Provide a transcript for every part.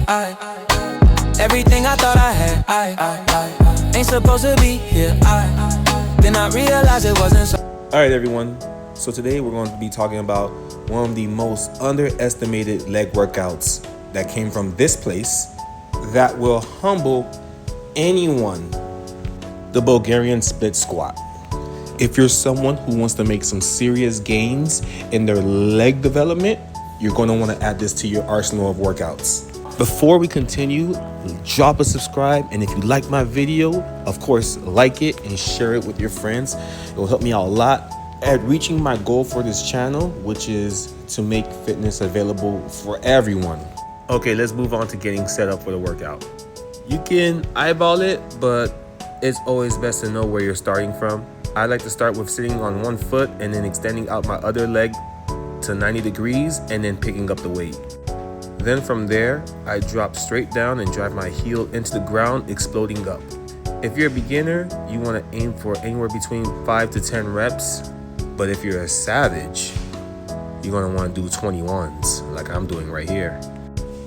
Everything I thought I had, I ain't supposed to be here. Then I realized it wasn't so. Alright everyone, so today we're going to be talking about one of the most underestimated leg workouts that came from this place that will humble anyone: the Bulgarian split squat. If you're someone who wants to make some serious gains in their leg development, you're going to want to add this to your arsenal of workouts. Before we continue, drop a subscribe, and if you like my video, of course, like it and share it with your friends. It will help me out a lot at reaching my goal for this channel, which is to make fitness available for everyone. Okay, let's move on to getting set up for the workout. You can eyeball it, but it's always best to know where you're starting from. I like to start with sitting on one foot and then extending out my other leg to 90 degrees and then picking up the weight. Then from there, I drop straight down and drive my heel into the ground, exploding up. If you're a beginner, you want to aim for anywhere between 5 to 10 reps. But if you're a savage, you're going to want to do 21s like I'm doing right here.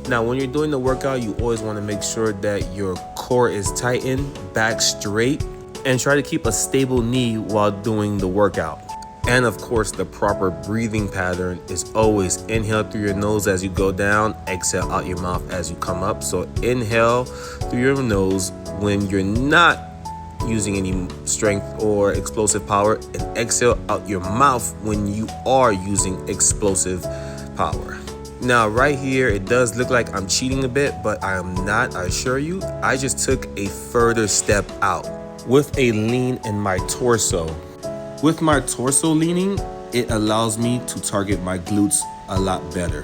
Now, when you're doing the workout, you always want to make sure that your core is tightened, back straight, and try to keep a stable knee while doing the workout. And of course, the proper breathing pattern is always inhale through your nose as you go down, exhale out your mouth as you come up. So inhale through your nose when you're not using any strength or explosive power, and exhale out your mouth when you are using explosive power. Now right here, it does look like I'm cheating a bit, but I am not, I assure you. I just took a further step out with a lean in my torso. With my torso leaning, it allows me to target my glutes a lot better.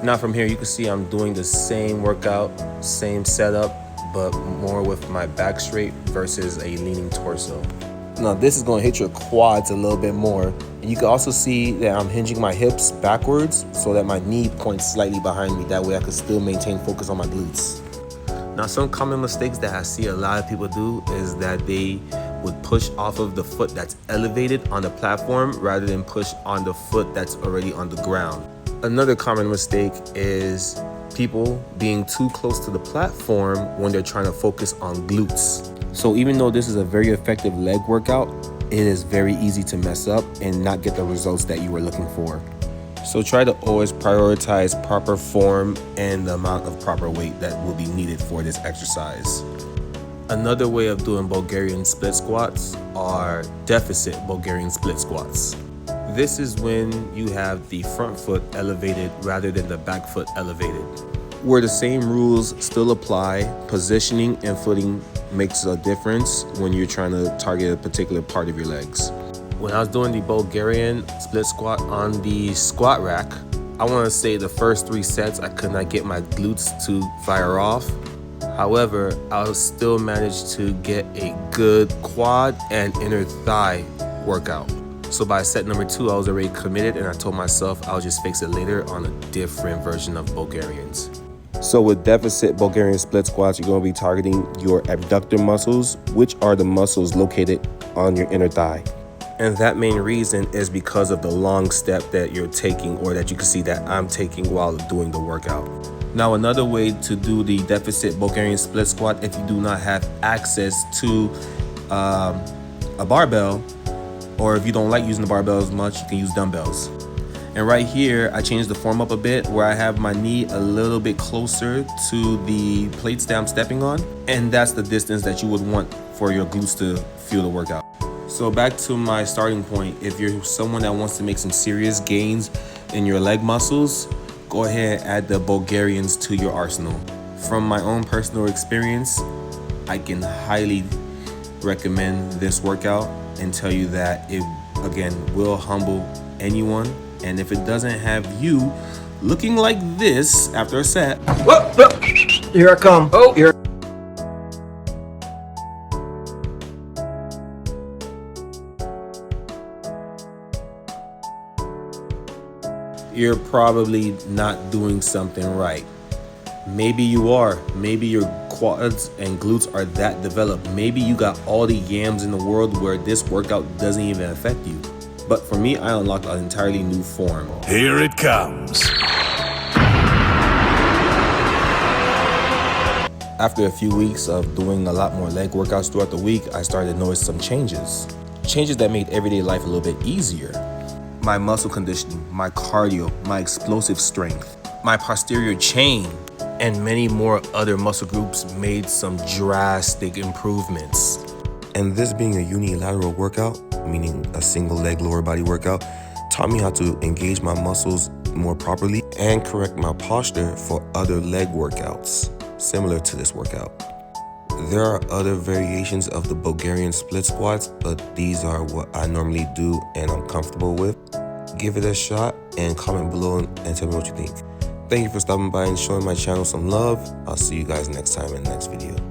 Now from here, you can see I'm doing the same workout, same setup, but more with my back straight versus a leaning torso. Now this is going to hit your quads a little bit more. And you can also see that I'm hinging my hips backwards so that my knee points slightly behind me. That way I can still maintain focus on my glutes. Now, some common mistakes that I see a lot of people do is that they would push off of the foot that's elevated on the platform rather than push on the foot that's already on the ground. Another common mistake is people being too close to the platform when they're trying to focus on glutes. So even though this is a very effective leg workout, it is very easy to mess up and not get the results that you were looking for. So try to always prioritize proper form and the amount of proper weight that will be needed for this exercise. Another way of doing Bulgarian split squats are deficit Bulgarian split squats. This is when you have the front foot elevated rather than the back foot elevated. Where the same rules still apply, positioning and footing makes a difference when you're trying to target a particular part of your legs. When I was doing the Bulgarian split squat on the squat rack, I want to say the first 3 sets I could not get my glutes to fire off. However, I still managed to get a good quad and inner thigh workout. So by set number 2, I was already committed, and I told myself I'll just fix it later on a different version of Bulgarians. So with deficit Bulgarian split squats, you're going to be targeting your abductor muscles, which are the muscles located on your inner thigh. And that main reason is because of the long step that you're taking, or that you can see that I'm taking while doing the workout. Now, another way to do the deficit Bulgarian split squat, if you do not have access to a barbell, or if you don't like using the barbell as much, you can use dumbbells. And right here, I changed the form up a bit where I have my knee a little bit closer to the plates that I'm stepping on. And that's the distance that you would want for your glutes to feel the workout. So back to my starting point, if you're someone that wants to make some serious gains in your leg muscles, go ahead and add the Bulgarians to your arsenal. From my own personal experience, I can highly recommend this workout and tell you that it, again, will humble anyone. And if it doesn't have you looking like this after a set, whoop, whoop. Here I come. Oh, here. you're probably not doing something right. Maybe you are. Maybe your quads and glutes are that developed. Maybe you got all the yams in the world where this workout doesn't even affect you. But for me, I unlocked an entirely new form. Here it comes. After a few weeks of doing a lot more leg workouts throughout the week, I started to notice some changes. Changes that made everyday life a little bit easier. My muscle conditioning, my cardio, my explosive strength, my posterior chain, and many more other muscle groups made some drastic improvements. And this being a unilateral workout, meaning a single leg lower body workout, taught me how to engage my muscles more properly and correct my posture for other leg workouts similar to this workout. There are other variations of the Bulgarian split squats, but these are what I normally do and I'm comfortable with. Give it a shot and comment below and tell me what you think. Thank you for stopping by and showing my channel some love. I'll see you guys next time in the next video.